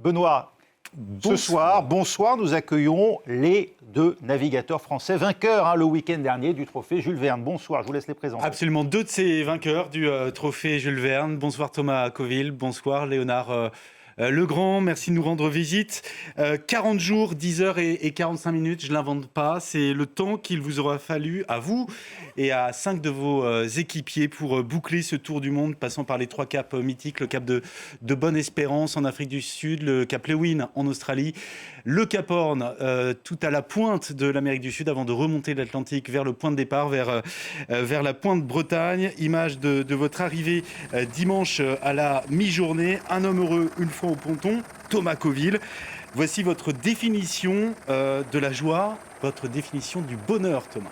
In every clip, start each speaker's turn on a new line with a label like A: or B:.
A: Benoît, bonsoir, nous accueillons les 2 navigateurs français vainqueurs le week-end dernier du trophée Jules Verne. Bonsoir, je vous laisse les présenter.
B: Absolument, 2 de ces vainqueurs du trophée Jules Verne. Bonsoir Thomas Coville, bonsoir Léonard Legrand, merci de nous rendre visite. 40 jours, 10 heures et 45 minutes, je ne l'invente pas. C'est le temps qu'il vous aura fallu, à vous et à 5 de vos équipiers, pour boucler ce tour du monde, passant par les 3 caps mythiques, le cap de Bonne-Espérance en Afrique du Sud, le cap Lewin en Australie, le cap Horn tout à la pointe de l'Amérique du Sud, avant de remonter l'Atlantique vers le point de départ, vers la pointe Bretagne. Image de votre arrivée dimanche à la mi-journée. Un homme heureux une fois au ponton, Thomas Coville. Voici votre définition de la joie, votre définition du bonheur, Thomas.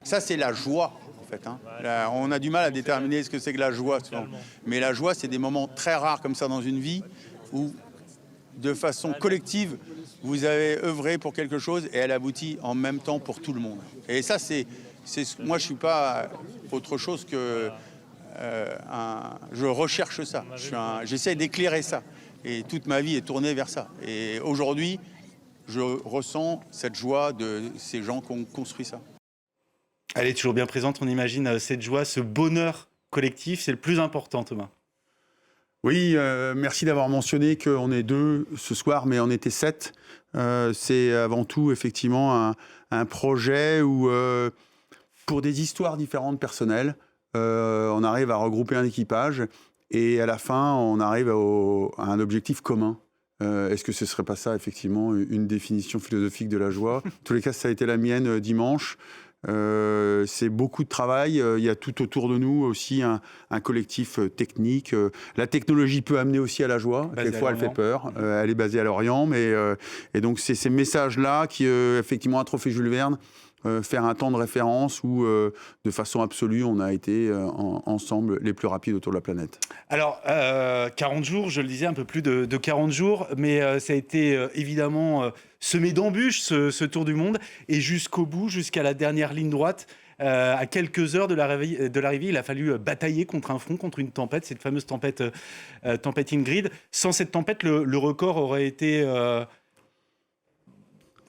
C: Ça, c'est la joie, en fait. Là, on a du mal à déterminer ce que c'est que la joie, souvent. Mais la joie, c'est des moments très rares comme ça dans une vie où, de façon collective, vous avez œuvré pour quelque chose et elle aboutit en même temps pour tout le monde. Et ça, moi, je ne suis pas autre chose que... je recherche ça. J'essaie d'éclairer ça. Et toute ma vie est tournée vers ça. Et aujourd'hui, je ressens cette joie de ces gens qui ont construit ça.
B: Elle est toujours bien présente, on imagine, cette joie, ce bonheur collectif, c'est le plus important, Thomas.
C: Oui, merci d'avoir mentionné qu'on est 2 ce soir, mais on était 7. C'est avant tout, effectivement, un projet où, pour des histoires différentes personnelles, on arrive à regrouper un équipage et à la fin, on arrive à un objectif commun. Est-ce que ce ne serait pas ça, effectivement, une définition philosophique de la joie ? En tous les cas, ça a été la mienne dimanche. C'est beaucoup de travail. Il y a tout autour de nous aussi un collectif technique. La technologie peut amener aussi à la joie. Quelquefois, elle fait peur. Elle est basée à Lorient. Et donc, c'est ces messages-là qui, effectivement, un trophée Jules Verne, faire un temps de référence où, de façon absolue, on a été ensemble les plus rapides autour de la planète.
B: Alors, 40 jours, je le disais, un peu plus de 40 jours, mais ça a été évidemment semé d'embûches, ce tour du monde, et jusqu'au bout, jusqu'à la dernière ligne droite. À quelques heures de l'arrivée, il a fallu batailler contre un front, contre une tempête, cette fameuse tempête Ingrid. Sans cette tempête, le record aurait été...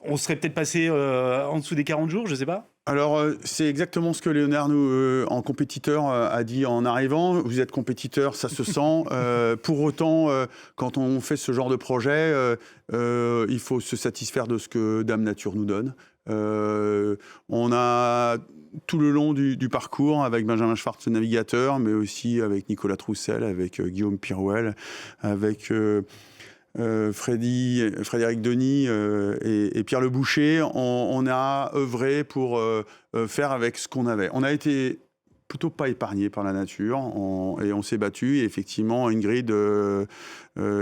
B: on serait peut-être passé en dessous des 40 jours, je ne sais pas.
C: Alors, c'est exactement ce que Léonard, en compétiteur, a dit en arrivant. Vous êtes compétiteur, ça se sent. Pour autant, quand on fait ce genre de projet, il faut se satisfaire de ce que Dame Nature nous donne. On a, tout le long du parcours, avec Benjamin Schwartz, le navigateur, mais aussi avec Nicolas Troussel, avec Guillaume Pirouel, avec... Frédéric Denis et Pierre Le Boucher, on a œuvré pour faire avec ce qu'on avait. On a été plutôt pas épargné par la nature et on s'est battu. Et effectivement, Ingrid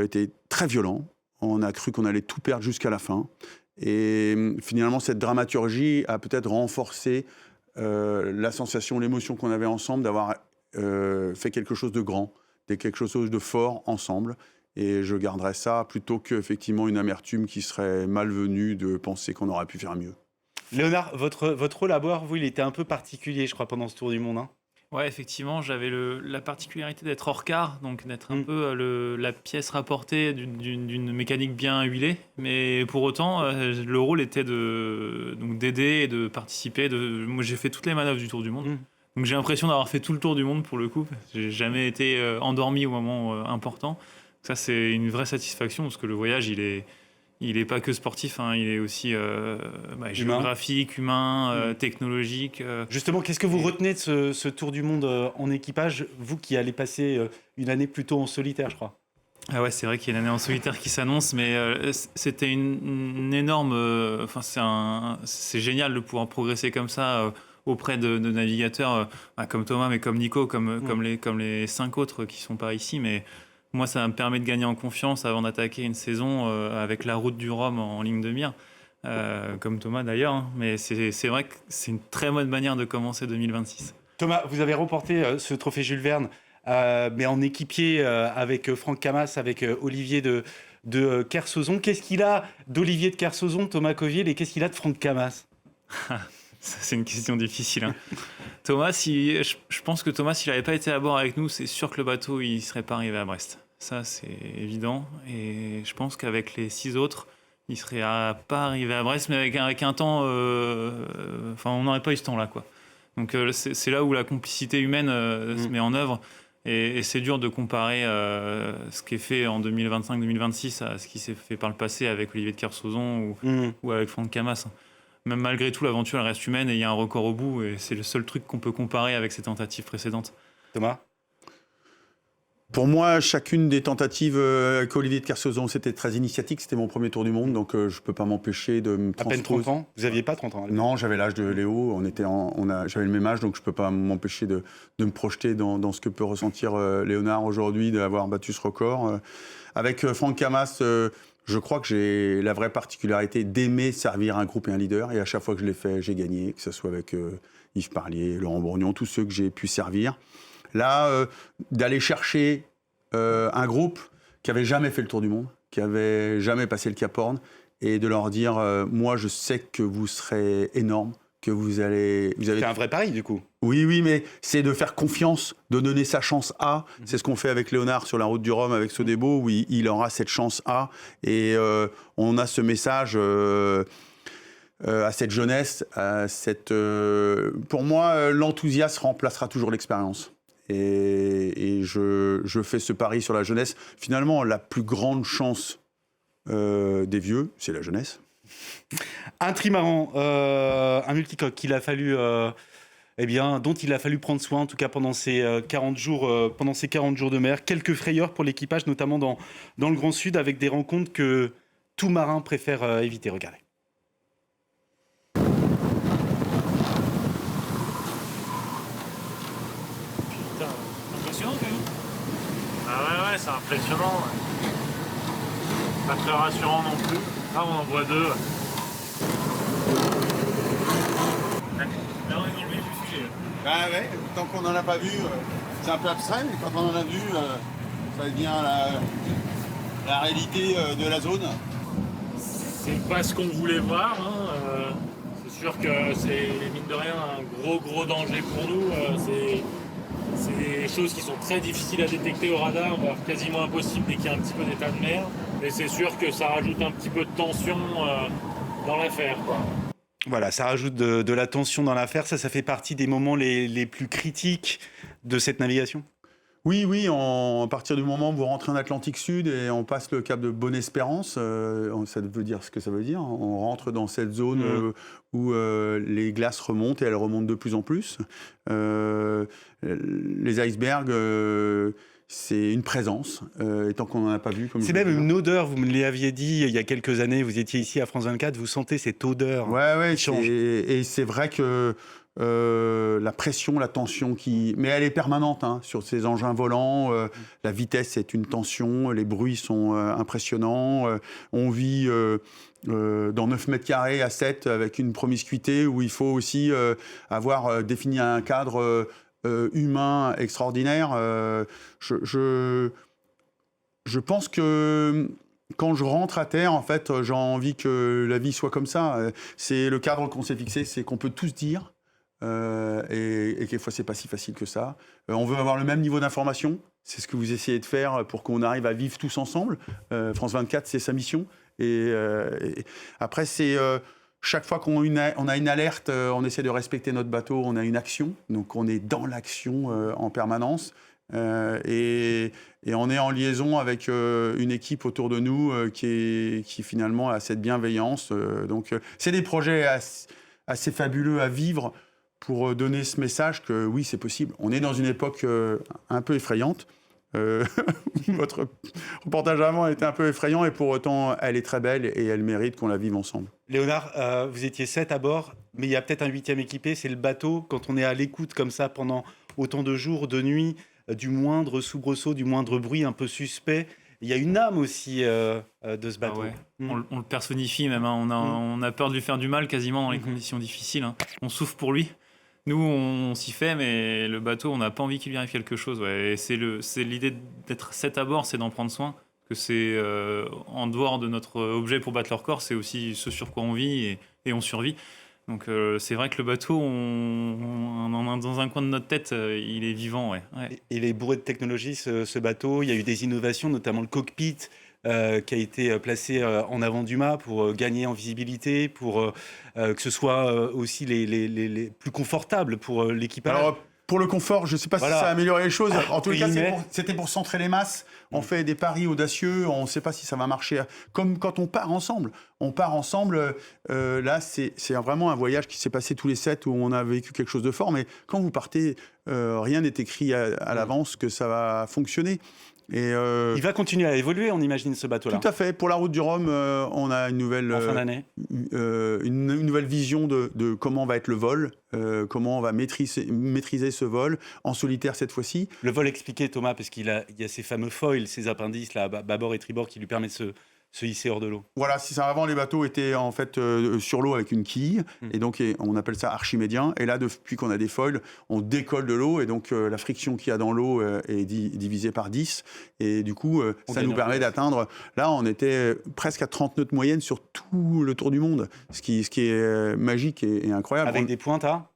C: était très violent. On a cru qu'on allait tout perdre jusqu'à la fin. Et finalement, cette dramaturgie a peut-être renforcé la sensation, l'émotion qu'on avait ensemble d'avoir fait quelque chose de grand, quelque chose de fort ensemble. Et je garderais ça plutôt qu'effectivement une amertume qui serait malvenue de penser qu'on aurait pu faire mieux.
B: Léonard, votre rôle à bord, vous, il était un peu particulier, je crois, pendant ce tour du monde.
D: Ouais, effectivement, j'avais la particularité d'être hors quart, donc d'être un peu la pièce rapportée d'une mécanique bien huilée. Mais pour autant, le rôle était d'aider et de participer. Moi, j'ai fait toutes les manœuvres du tour du monde. Donc j'ai l'impression d'avoir fait tout le tour du monde pour le coup. J'ai jamais été endormi au moment important. Ça, c'est une vraie satisfaction parce que le voyage, il est pas que sportif, il est aussi géographique, humain, technologique.
B: Justement, qu'est-ce que vous retenez de ce tour du monde en équipage, vous qui allez passer une année plutôt en solitaire, je crois?
D: Ah ouais, c'est vrai qu'il y a une année en solitaire qui s'annonce, mais c'était une énorme... c'est génial de pouvoir progresser comme ça auprès de navigateurs comme Thomas, mais comme Nico, comme les 5 autres qui sont pas ici, mais... Moi, ça me permet de gagner en confiance avant d'attaquer une saison avec la route du Rhum en ligne de mire, comme Thomas d'ailleurs. Mais c'est vrai que c'est une très bonne manière de commencer 2026.
B: Thomas, vous avez remporté ce trophée Jules Verne, mais en équipier avec Franck Camas, avec Olivier de Kersauzon. Qu'est-ce qu'il a d'Olivier de Kersauzon, Thomas Coville, et qu'est-ce qu'il a de Franck Camas?
D: C'est une question difficile. Thomas, je pense que Thomas, s'il n'avait pas été à bord avec nous, c'est sûr que le bateau, il ne serait pas arrivé à Brest. Ça, c'est évident. Et je pense qu'avec les 6 autres, il serait pas arrivé à Brest, mais avec un temps... Enfin, on n'aurait pas eu ce temps-là, quoi. Donc c'est là où la complicité humaine se met en œuvre. Et c'est dur de comparer ce qui est fait en 2025-2026 à ce qui s'est fait par le passé avec Olivier de Kersauzon ou avec Franck Camas. Même malgré tout, l'aventure elle reste humaine et il y a un record au bout. Et c'est le seul truc qu'on peut comparer avec ces tentatives précédentes.
B: Thomas ?
C: Pour moi, chacune des tentatives avec Olivier de Kersauzon, c'était très initiatique. C'était mon premier tour du monde, donc je ne peux pas m'empêcher de me
B: À peine 30 ans ? Vous n'aviez pas 30 ans ?
C: Non, j'avais l'âge de Léo. J'avais le même âge, donc je ne peux pas m'empêcher de me projeter dans ce que peut ressentir Léonard aujourd'hui, d'avoir battu ce record. Avec Franck Camas, je crois que j'ai la vraie particularité d'aimer servir un groupe et un leader. Et à chaque fois que je l'ai fait, j'ai gagné, que ce soit avec Yves Parlier, Laurent Bourgnon, tous ceux que j'ai pu servir. Là, d'aller chercher un groupe qui n'avait jamais fait le tour du monde, qui n'avait jamais passé le Cap Horn, et de leur dire moi, je sais que vous serez énorme, que vous avez...
B: C'est un vrai pari, du coup.
C: Oui, mais c'est de faire confiance, de donner sa chance à. C'est ce qu'on fait avec Léonard sur la route du Rhum, avec Sodebo, où il aura cette chance à. Et on a ce message... à cette jeunesse, pour moi, l'enthousiasme remplacera toujours l'expérience. Et je fais ce pari sur la jeunesse. Finalement, la plus grande chance des vieux, c'est la jeunesse.
B: Un trimaran, un multicoque qu'il a fallu, dont il a fallu prendre soin, en tout cas pendant ces 40 jours de mer. Quelques frayeurs pour l'équipage, notamment dans le Grand Sud, avec des rencontres que tout marin préfère éviter. Regardez.
D: Impressionnant quand même.
E: Ah ouais, c'est impressionnant. Pas très rassurant non plus. Ah, on en voit 2.
D: Là, on est dans le vif du sujet.
C: Ah ouais, tant qu'on n'en a pas vu, c'est un peu abstrait, mais quand on en a vu, ça devient la réalité de la zone.
E: C'est pas ce qu'on voulait voir. Hein. C'est sûr que c'est, mine de rien, un gros danger pour nous. C'est des choses qui sont très difficiles à détecter au radar, voire quasiment impossible dès qu'il y a un petit peu d'état de mer. Et c'est sûr que ça rajoute un petit peu de tension dans l'affaire, quoi.
B: Voilà, ça rajoute de la tension dans l'affaire. Ça fait partie des moments les plus critiques de cette navigation ?
C: Oui, à partir du moment où vous rentrez en Atlantique Sud et on passe le cap de Bonne-Espérance, ça veut dire ce que ça veut dire. On rentre dans cette zone où les glaces remontent et elles remontent de plus en plus. Les icebergs, c'est une présence, et tant qu'on n'en a pas vu.
B: C'est même une odeur, vous me l'aviez dit il y a quelques années, vous étiez ici à France 24, vous sentez cette odeur.
C: Ouais,
B: qui change.
C: et c'est vrai que la pression, la tension mais elle est permanente sur ces engins volants. La vitesse est une tension, les bruits sont impressionnants. On vit dans 9 mètres carrés à 7 avec une promiscuité où il faut aussi avoir défini un cadre humain extraordinaire. Je pense que quand je rentre à terre, en fait, j'ai envie que la vie soit comme ça. C'est le cadre qu'on s'est fixé, c'est qu'on peut tous dire. Et quelquefois, c'est pas si facile que ça. On veut avoir le même niveau d'information. C'est ce que vous essayez de faire pour qu'on arrive à vivre tous ensemble. France 24, c'est sa mission. Et après, c'est chaque fois qu'on a une alerte, on essaie de respecter notre bateau. On a une action, donc on est dans l'action en permanence. Et on est en liaison avec une équipe autour de nous qui finalement a cette bienveillance. Donc, c'est des projets assez fabuleux à vivre pour donner ce message que oui, c'est possible. On est dans une époque un peu effrayante. Votre reportage avant était un peu effrayant et pour autant, elle est très belle et elle mérite qu'on la vive ensemble.
B: Léonard, vous étiez 7 à bord, mais il y a peut-être un 8e équipé, c'est le bateau. Quand on est à l'écoute comme ça pendant autant de jours, de nuits, du moindre soubresaut, du moindre bruit un peu suspect, il y a une âme aussi de ce bateau.
D: Ah ouais. On le personnifie même, on a peur de lui faire du mal quasiment dans les conditions difficiles. On souffre pour lui. Nous, on s'y fait, mais le bateau, on n'a pas envie qu'il lui arrive quelque chose. Ouais. Et c'est l'idée d'être 7 à bord, c'est d'en prendre soin. Que c'est en dehors de notre objet pour battre le record, c'est aussi ce sur quoi on vit et on survit. Donc c'est vrai que le bateau, dans un coin de notre tête, il est vivant. Ouais.
B: Il est bourré de technologie, ce bateau. Il y a eu des innovations, notamment le cockpit qui a été placé en avant du mât pour gagner en visibilité, pour que ce soit aussi les plus confortables pour l'équipage.
C: Alors, pour le confort, je ne sais pas si ça a amélioré les choses. En tout cas, c'était pour centrer les masses. On fait des paris audacieux. On ne sait pas si ça va marcher. Comme quand on part ensemble. Là, c'est vraiment un voyage qui s'est passé tous les 7 où on a vécu quelque chose de fort. Mais quand vous partez, rien n'est écrit à l'avance que ça va fonctionner. Et
B: il va continuer à évoluer, on imagine, ce bateau-là.
C: Tout à fait. Pour la route du Rhum, on a une nouvelle,
B: en fin d'année.
C: une nouvelle vision de comment va être le vol, comment on va maîtriser ce vol, en solitaire cette fois-ci.
B: Le vol expliqué, Thomas, parce qu'il y a ces fameux foils, ces appendices, là, bâbord et tribord, qui lui permettent de se hisser hors de l'eau.
C: Voilà, avant les bateaux étaient en fait sur l'eau avec une quille, et donc on appelle ça archimédien. Et là, depuis qu'on a des foils, on décolle de l'eau, et donc la friction qu'il y a dans l'eau est divisée par 10. Et du coup, ça nous permet d'atteindre. Là, on était presque à 30 nœuds de moyenne sur tout le tour du monde, ce qui est magique et incroyable.
B: Avec des pointes à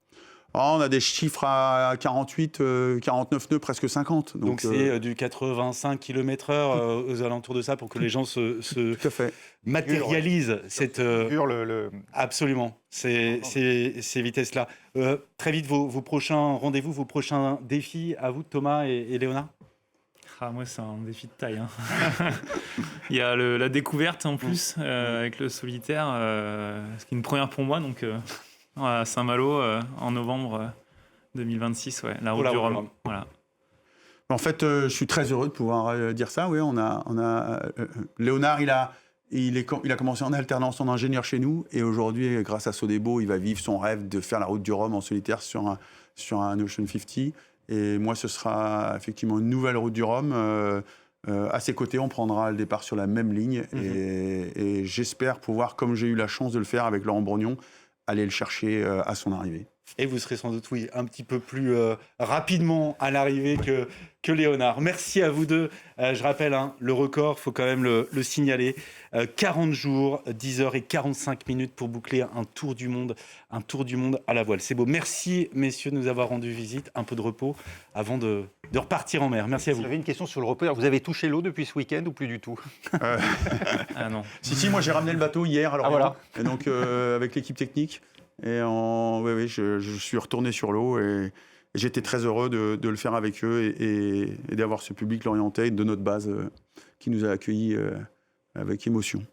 C: on a des chiffres à 48, 49 nœuds, presque 50.
B: Donc c'est du 85 km/h aux alentours de ça pour que les gens
C: Tout à fait.
B: matérialisent cette... Absolument, ces vitesses-là. Très vite, vos prochains rendez-vous, vos prochains défis à vous, Thomas et Léonard?
D: Moi, c'est un défi de taille. Il y a la découverte en plus avec le solitaire, ce qui est une première pour moi. Donc, à Saint-Malo en novembre 2026, la route du Rhum. Voilà.
C: En fait, je suis très heureux de pouvoir dire ça. Oui, on a Léonard, il a commencé en alternance en ingénieur chez nous, et aujourd'hui, grâce à Sodebo, il va vivre son rêve de faire la route du Rhum en solitaire sur un Ocean 50. Et moi, ce sera effectivement une nouvelle route du Rhum. À ses côtés, on prendra le départ sur la même ligne, et j'espère pouvoir, comme j'ai eu la chance de le faire avec Laurent Brognon, aller le chercher à son arrivée.
B: Et vous serez sans doute, un petit peu plus rapidement à l'arrivée que Léonard. Merci à vous deux. Je rappelle, le record, il faut quand même le signaler. 40 jours, 10 heures et 45 minutes pour boucler un tour du monde à la voile. C'est beau. Merci, messieurs, de nous avoir rendu visite. Un peu de repos avant de repartir en mer. Merci à vous.
A: J'avais une question sur le repos. Vous avez touché l'eau depuis ce week-end ou plus du tout?
D: Ah non.
C: Si, moi j'ai ramené le bateau hier à Lorient.
A: Voilà.
C: Et donc avec l'équipe technique. Et je suis retourné sur l'eau, et j'étais très heureux de le faire avec eux et d'avoir ce public lorientais de notre base qui nous a accueillis avec émotion.